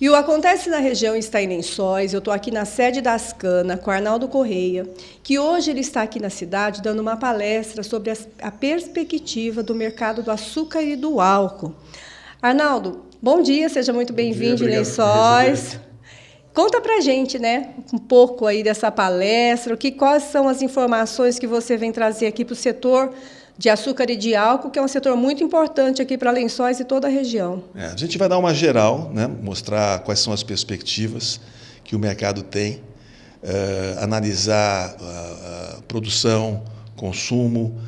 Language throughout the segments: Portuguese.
E o Acontece na Região está em Lençóis. Eu estou aqui na sede da Ascana, com Arnaldo Correia, que hoje ele está aqui na cidade dando uma palestra sobre a perspectiva do mercado do açúcar e do álcool. Arnaldo, bom dia, seja muito bem-vindo em Lençóis. Conta pra gente, né, um pouco aí dessa palestra, quais são as informações que você vem trazer aqui para o setor de açúcar e de álcool, que é um setor muito importante aqui para Lençóis e toda a região. A gente vai dar uma geral, né, mostrar quais são as perspectivas que o mercado tem, analisar a produção, consumo,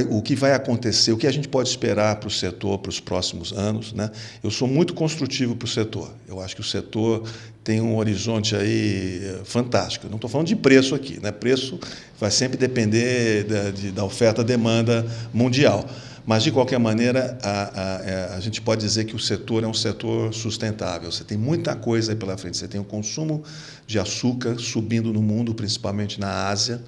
o que vai acontecer, o que a gente pode esperar para o setor para os próximos anos, né? Eu sou muito construtivo para o setor. Eu acho que o setor tem um horizonte aí fantástico. Eu não estou falando de preço aqui, né? Preço vai sempre depender da oferta-demanda mundial. Mas, de qualquer maneira, a gente pode dizer que o setor é um setor sustentável. Você tem muita coisa aí pela frente. Você tem o consumo de açúcar subindo no mundo, principalmente na Ásia.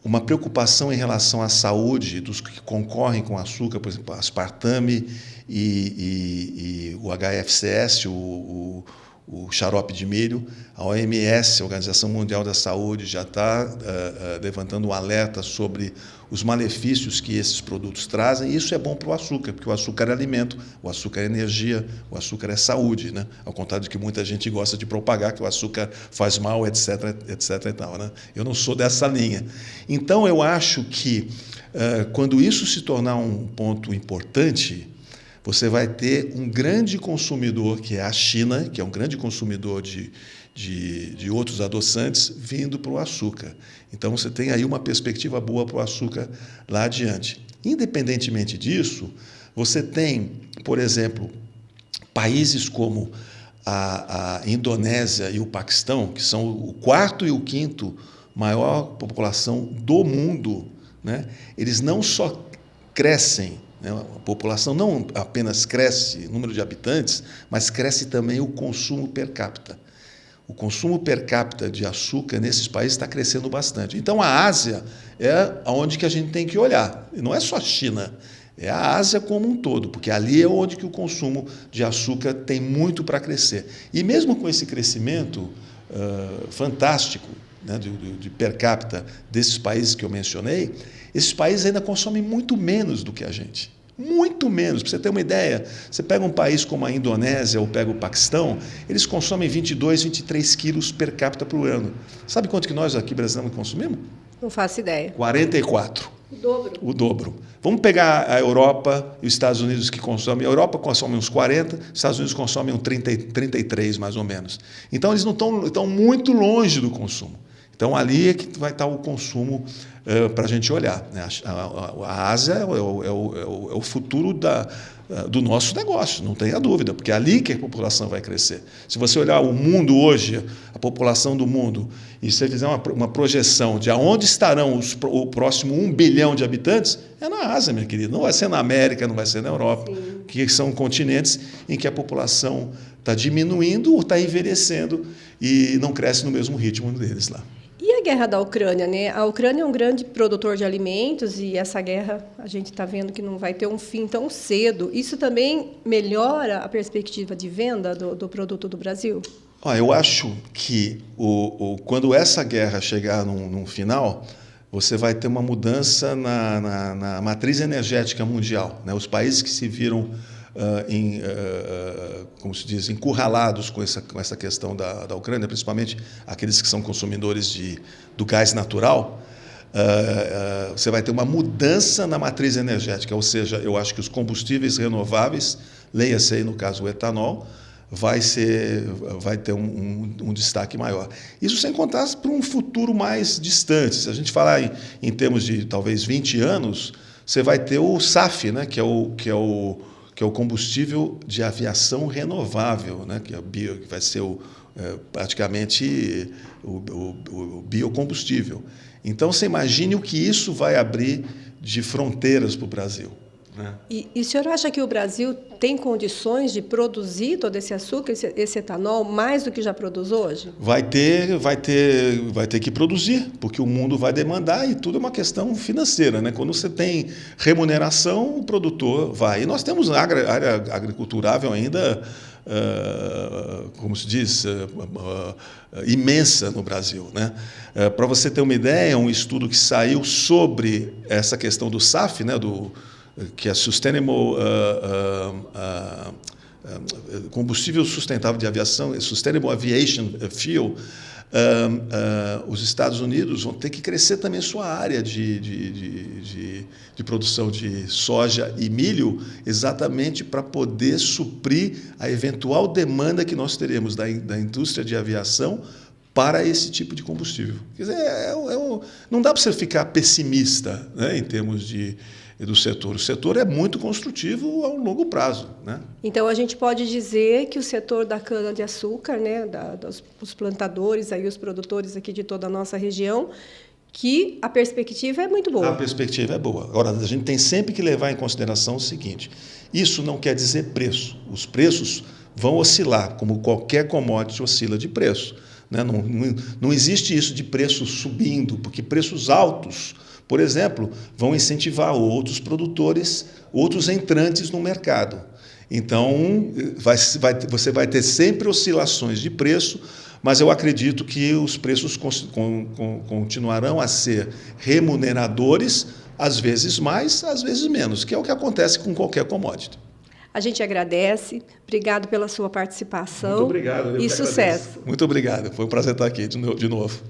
Uma preocupação em relação à saúde dos que concorrem com açúcar, por exemplo, aspartame e o HFCS, o xarope de milho. A OMS, a Organização Mundial da Saúde, já está levantando um alerta sobre os malefícios que esses produtos trazem, e isso é bom para o açúcar, porque o açúcar é alimento, o açúcar é energia, o açúcar é saúde, né? Ao contrário do que muita gente gosta de propagar, que o açúcar faz mal, etc., etc. e tal, né? Eu não sou dessa linha. Então, eu acho que, quando isso se tornar um ponto importante, você vai ter um grande consumidor, que é a China, que é um grande consumidor de outros adoçantes, vindo para o açúcar. Então, você tem aí uma perspectiva boa para o açúcar lá adiante. Independentemente disso, você tem, por exemplo, países como a Indonésia e o Paquistão, que são o quarto e o quinto maior população do mundo, né? Eles não só crescem, a população não apenas cresce, o número de habitantes, mas cresce também o consumo per capita. O consumo per capita de açúcar nesses países está crescendo bastante. Então, a Ásia é onde que a gente tem que olhar. E não é só a China, é a Ásia como um todo, porque ali é onde que o consumo de açúcar tem muito para crescer. E mesmo com esse crescimento fantástico, né, de per capita desses países que eu mencionei, esses países ainda consomem muito menos do que a gente. Muito menos. Para você ter uma ideia, você pega um país como a Indonésia ou pega o Paquistão, eles consomem 22, 23 quilos per capita por ano. Sabe quanto que nós aqui brasileiros consumimos? Não faço ideia. 44. O dobro. O dobro. Vamos pegar a Europa e os Estados Unidos, que consomem. A Europa consome uns 40, os Estados Unidos consomem uns 33, mais ou menos. Então, eles não estão muito longe do consumo. Então, ali é que vai estar o consumo para a gente olhar, né? A Ásia é o futuro do nosso negócio, não tenha dúvida, porque é ali que a população vai crescer. Se você olhar o mundo hoje, a população do mundo, e você fizer uma projeção de aonde estarão o próximo 1 bilhão de habitantes, é na Ásia, minha querida. Não vai ser na América, não vai ser na Europa, sim, que são continentes em que a população está diminuindo ou está envelhecendo e não cresce no mesmo ritmo deles lá. E a guerra da Ucrânia, né? A Ucrânia é um grande produtor de alimentos e essa guerra a gente está vendo que não vai ter um fim tão cedo. Isso também melhora a perspectiva de venda do produto do Brasil? Eu acho que quando essa guerra chegar num final, você vai ter uma mudança na matriz energética mundial, né? Os países que se viram como se diz, encurralados com essa questão da Ucrânia, principalmente aqueles que são consumidores do gás natural, você vai ter uma mudança na matriz energética, ou seja, eu acho que os combustíveis renováveis, leia-se aí no caso o etanol, vai ter um destaque maior. Isso sem contar para um futuro mais distante. Se a gente falar em termos de talvez 20 anos, você vai ter o SAF, né, que é o combustível de aviação renovável, né? Que vai ser praticamente o biocombustível. Então, você imagine o que isso vai abrir de fronteiras para o Brasil, né? E o senhor acha que o Brasil tem condições de produzir todo esse açúcar, esse etanol, mais do que já produz hoje? Vai ter que produzir, porque o mundo vai demandar e tudo é uma questão financeira, né? Quando você tem remuneração, o produtor vai. E nós temos área agriculturável ainda como se diz, imensa no Brasil, né? Para você ter uma ideia, um estudo que saiu sobre essa questão do SAF, né, que é Sustainable combustível sustentável de aviação, Sustainable Aviation Fuel, os Estados Unidos vão ter que crescer também sua área de produção de soja e milho, exatamente para poder suprir a eventual demanda que nós teremos da indústria de aviação para esse tipo de combustível. Quer dizer, não dá para você ficar pessimista, né, em termos do setor. O setor é muito construtivo a um longo prazo, né? Então, a gente pode dizer que o setor da cana-de-açúcar, né, dos plantadores, aí, os produtores aqui de toda a nossa região, que a perspectiva é muito boa. A perspectiva é boa. Agora, a gente tem sempre que levar em consideração o seguinte: isso não quer dizer preço. Os preços vão oscilar, como qualquer commodity oscila de preço, né? Não existe isso de preço subindo, porque preços altos, por exemplo, vão incentivar outros produtores, outros entrantes no mercado. Então, você vai ter sempre oscilações de preço, mas eu acredito que os preços continuarão a ser remuneradores, às vezes mais, às vezes menos, que é o que acontece com qualquer commodity. A gente agradece, obrigado pela sua participação. Muito obrigado. E sucesso. Muito obrigado, foi um prazer estar aqui de novo.